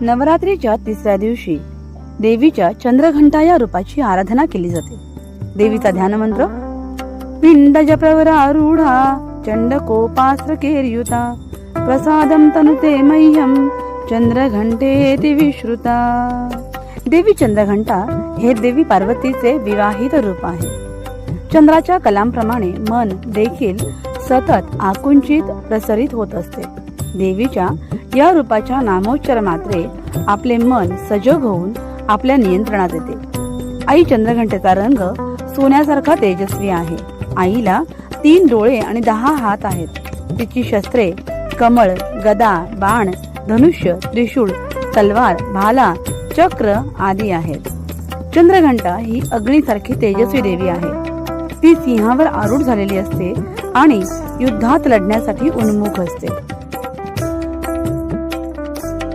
नवरात्रीच्या तिसऱ्या दिवशी देवीच्या चंद्रघंटा या रूपाची आराधना केली जाते. देवीचा ध्यान मंत्र पिंडज प्रवरारूढा चंडकोपास्त्रकेर्युता प्रसादम तनुते मह्यम चंद्रघंटेति विश्रुता. देवी चंद्रघंटा हे देवी पार्वतीचे विवाहित रूप आहे. चंद्राच्या कलांप्रमाणे मन देखील सतत आकुंचित प्रसरित होत असते. देवीच्या या रूपाच्या नामोच्चार मात्रे आपले मन सजग होऊन आपल्या नियंत्रणात येते. आई चंद्रघंटेचा रंग सोन्यासारखा तेजस्वी आहे. आईला 3 डोळे आणि 10 हात आहेत. तिची शस्त्रे कमळ, गदा, बाण, धनुष्य, त्रिशूळ, तलवार, भाला, चक्र आदी आहेत. चंद्रघंटा ही अग्नीसारखी तेजस्वी देवी आहे. ती सिंहावर आरूढ झालेली असते आणि युद्धात लढण्यासाठी उन्मुख असते.